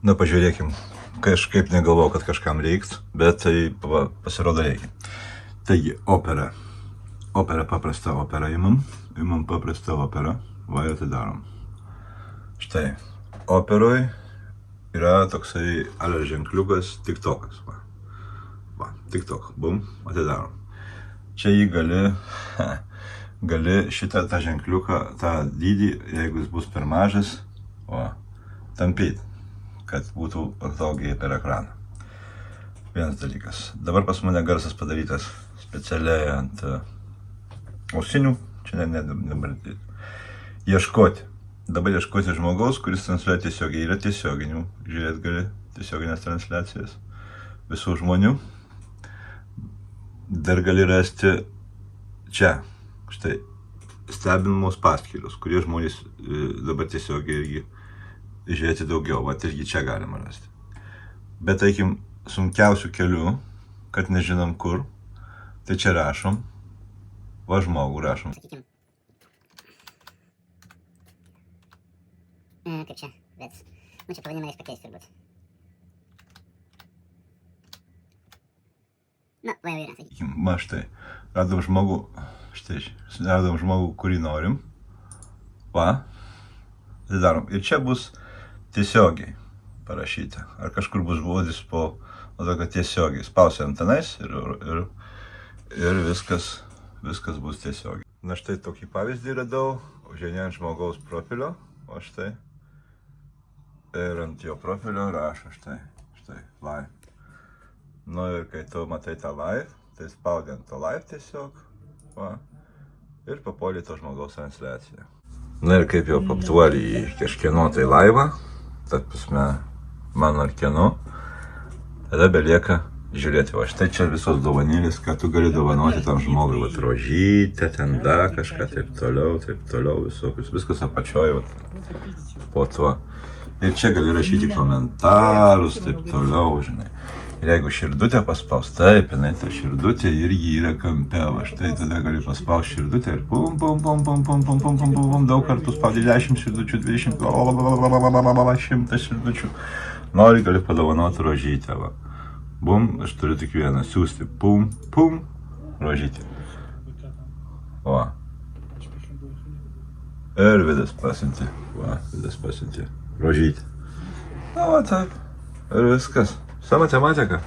Na, pažiūrėkim. Kažkaip negalvojau, kad kažkam reiks, bet tai pasirodo reikia. Taigi, opera. Opera, paprasta opera imam paprastą operą, va ir tai darom. Štai, operoj yra toksai ženkliukas TikTokas, va, TikTok, bum, atidarom. Čia jį gali šitą tą ženkliuką, tą dydį, jeigu jis bus per mažas, tampyti, kad būtų patogiai per ekraną. Vienas dalykas. Dabar pas mane garsas padarytas specialiai ant ausinių, čia nebartyti. Ieškoti. Dabar ieškoti žmogaus, kuris transliuoja tiesiogiai. Yra tiesioginių, žiūrėt gali tiesioginės transliacijas visų žmonių. Dar gali rasti čia, štai, stebinamos paskyros, kurie žmonės dabar tiesiogiai irgi žiūrėti daugiau, va, irgi čia galima rasti. Bet, taikim, sunkiausių kelių, kad nežinom kur, tai čia rašom, va žmogų rašom. Sakykim. Kaip čia, bet, čia pavadinimą iš pakeis turbūt. Na, va jau yra, sakykim. Va štai, radom žmogų, kurį norim, va, tai darom. Ir čia bus tiesiogiai parašyta, ar kažkur bus žodis po tokio tiesiogiai. Spausiam tenais ir viskas bus tiesiogiai. Na štai tokį pavyzdį radau, užeini ant žmogaus profilio, o štai, ir ant jo profilio rašo štai, live. Nu ir kai tu matai tą live, tai spaudi ant to live tiesiog, va, ir papuoli to žmogaus transliaciją. Na ir kaip jau papuoli į kažkieno tai laivą, tad pasme mano ar kieno, tada belieka žiūrėti, va štai čia visos dovanėlės, ką tu gali dovanoti tam žmogui, va rožytę, ten da kažką, taip toliau, visokius, viskas apačioj, va, po tuo. Ir čia gali rašyti komentarus, taip toliau, žinai. Ir jeigu širdutę paspaus, taip, jinai ta širdutė irgi yra kampe, va štai tada gali paspaus širdutę ir pum, daug kartų spaudi 10 širdučių, 20, 100 širdučių. Nori, gali padovanoti rožytę, va. Bum, aš turiu tik vieną, siūsti, pum, rožytę. Va. Ir Vidas pasiuntė, rožytę. Na, va taip, ir viskas. Visa matematika.